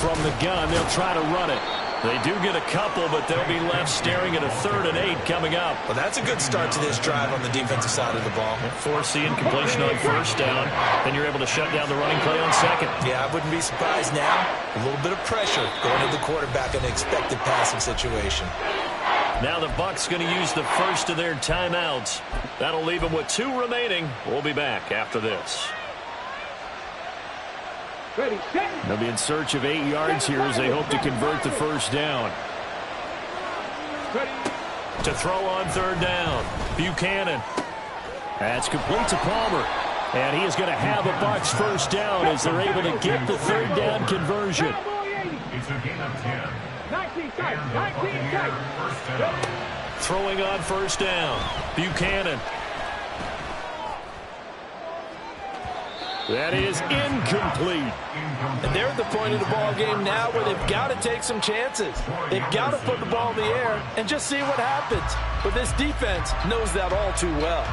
From the gun, they'll try to run it. They do get a couple, but they'll be left staring at a 3rd and 8 coming up. Well, that's a good start to this drive on the defensive side of the ball. Force the incompletion on first down. Then you're able to shut down the running play on 2nd. Yeah, I wouldn't be surprised now. A little bit of pressure going to the quarterback in an expected passing situation. Now the Bucs going to use the first of their timeouts. That'll leave them with 2 remaining. We'll be back after this. They'll be in search of 8 yards here as they hope to convert the first down. To throw on 3rd down. Buchanan. That's complete to Palmer. And he is going to have a Bucs first down as they're able to get the 3rd down conversion. It's a gain of 10. 19 tight. Throwing on first down. Buchanan. That is incomplete. And they're at the point of the ball game now where they've got to take some chances. They've got to put the ball in the air and just see what happens. But this defense knows that all too well.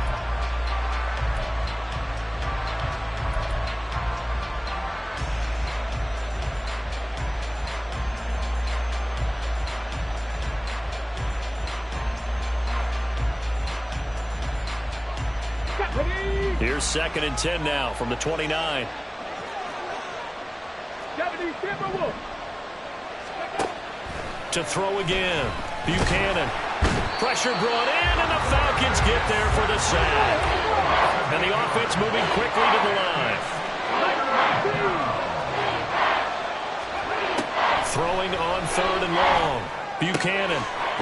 Here's 2nd and 10 now from the 29. To throw again. Buchanan. Pressure brought in, and the Falcons get there for the sack. And the offense moving quickly to the line. Throwing on 3rd and long. Buchanan.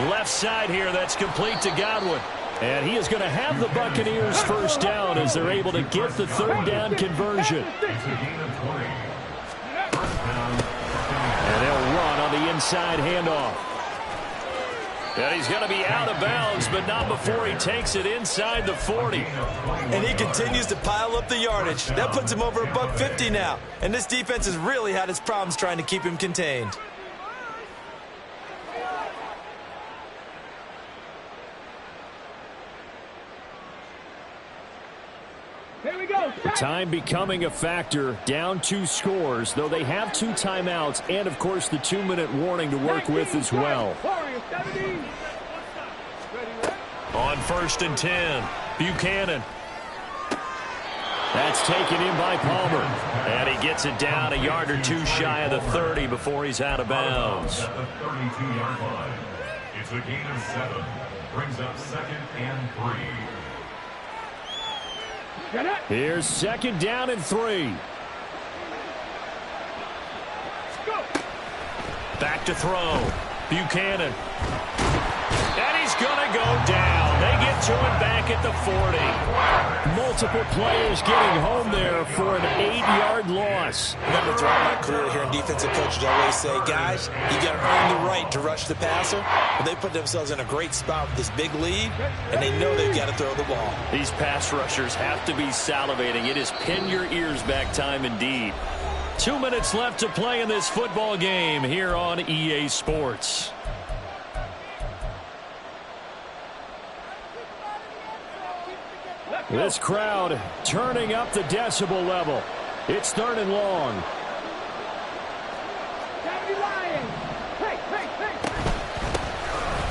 Left side here, that's complete to Godwin. And he is going to have the Buccaneers first down as they're able to get the 3rd down conversion. And they'll run on the inside handoff. And he's going to be out of bounds, but not before he takes it inside the 40. And he continues to pile up the yardage. That puts him over $150 now. And this defense has really had its problems trying to keep him contained. Here we go. Time becoming a factor. Down 2 scores, though they have 2 timeouts and, of course, the 2-minute warning to work with as well. On 1st and 10, Buchanan. That's taken in by Palmer. And he gets it down a yard or 2 shy of the 30 before he's out of bounds. At the 32-yard line. It's a gain of 7. Brings up 2nd and 3. Here's 2nd down and 3. Back to throw. Buchanan. And he's going to go down. They get to him back at the 40. Multiple players getting home there for an 8-yard loss. Remember, throughout my career here in defensive coaches, I always say, guys, you got to earn the right to rush the passer. But they put themselves in a great spot with this big lead, and they know they've got to throw the ball. These pass rushers have to be salivating. It is pin your ears back time indeed. 2 minutes left to play in this football game here on EA Sports. This crowd turning up the decibel level. It's 3rd and long.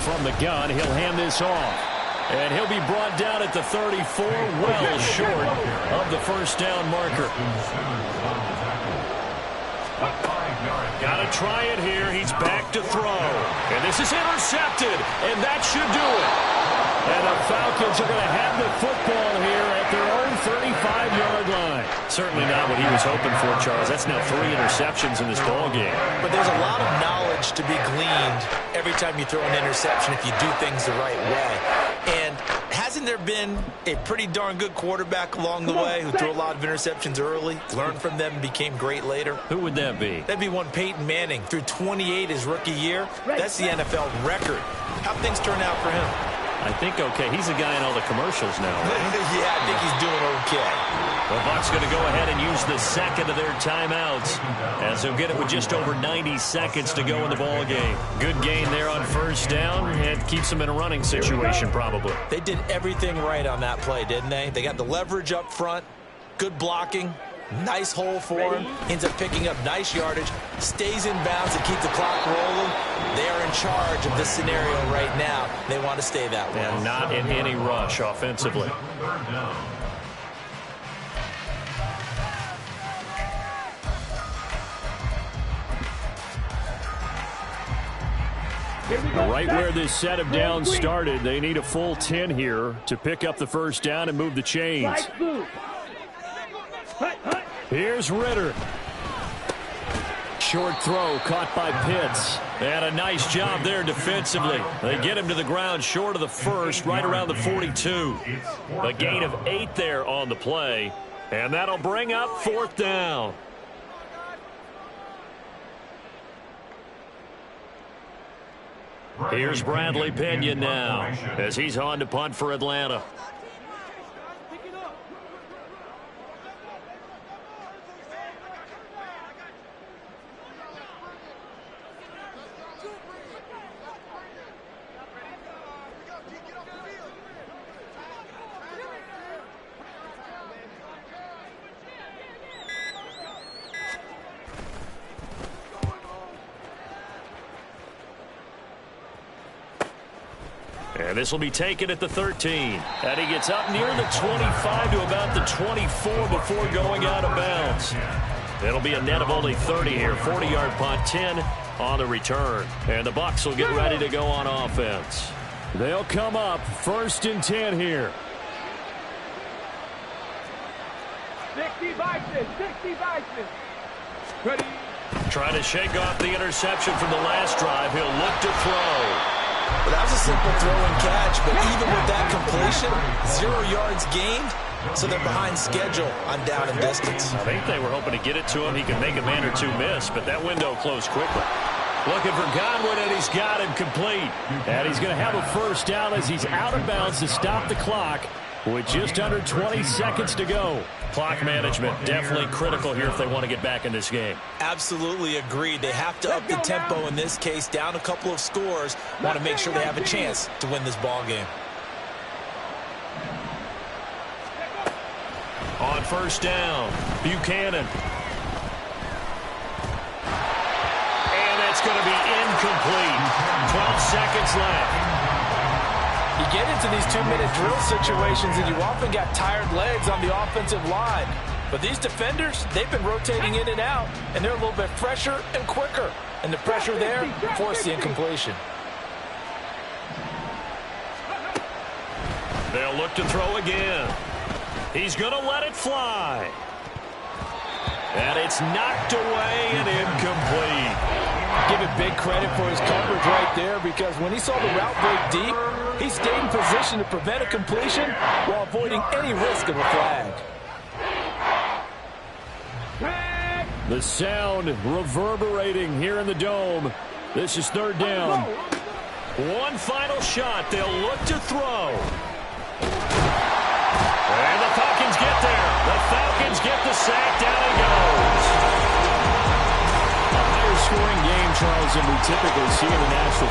From the gun, he'll hand this off. And he'll be brought down at the 34, well short of the 1st down marker. Got to try it here. He's back to throw. And this is intercepted. And that should do it. And the Falcons are going to have the football here at their own 35-yard line. Certainly not what he was hoping for, Charles. That's now 3 interceptions in this ball game. But there's a lot of knowledge to be gleaned every time you throw an interception if you do things the right way. And hasn't there been a pretty darn good quarterback along the way who threw a lot of interceptions early, learned from them, and became great later? Who would that be? That'd be one Peyton Manning. Threw 28 his rookie year. That's the NFL record. How'd things turn out for him? I think okay. He's a guy in all the commercials now, right? Yeah, I think he's doing okay. The Bucs going to go ahead and use the 2nd of their timeouts as they'll get it with just over 90 seconds to go in the ball game. Good gain there on 1st down and keeps them in a running situation probably. They did everything right on that play, didn't they? They got the leverage up front, good blocking, nice hole for him, ends up picking up nice yardage, stays in bounds to keep the clock rolling. They are in charge of this scenario right now. They want to stay that way. And not in any rush offensively. Right where this set of downs started, they need a full 10 here to pick up the 1st down and move the chains. Here's Ritter. Short throw caught by Pitts. And a nice job there defensively. They get him to the ground short of the 1st, right around the 42. A gain of 8 there on the play. And that'll bring up 4th down. Here's Bradley Pinion now as he's on to punt for Atlanta. And this will be taken at the 13. And he gets up near the 25 to about the 24 before going out of bounds. It'll be a net of only 30 here. 40-yard punt, 10 on the return. And the Bucs will get ready to go on offense. They'll come up 1st and 10 here. 60 Bison, 60 Bison. Ready. Trying to shake off the interception from the last drive. He'll look to throw. Well, that was a simple throw and catch, but even with that completion, 0 yards gained, so they're behind schedule on down and distance. I think they were hoping to get it to him. He could make a man or two miss, but that window closed quickly. Looking for Godwin, and he's got him complete. And he's going to have a first down as he's out of bounds to stop the clock with just under 20 seconds to go. Clock management definitely critical here if they want to get back in this game. Absolutely agreed. They have to up the tempo in this case, down a couple of scores. Want to make sure they have a chance to win this ball game. On first down, Buchanan. And that's going to be incomplete. 12 seconds left. You get into these 2-minute drill situations and you often got tired legs on the offensive line. But these defenders, they've been rotating in and out, and they're a little bit fresher and quicker. And the pressure there forced the incompletion. They'll look to throw again. He's going to let it fly. And it's knocked away and incomplete. Give it big credit for his coverage right there, because when he saw the route break deep, he stayed in position to prevent a completion while avoiding any risk of a flag. The sound reverberating here in the dome. This is third down. One final shot. They'll look to throw. And the Falcons get there. The Falcons get the sack. Down it goes. A higher scoring game, Charles, than we typically see in the National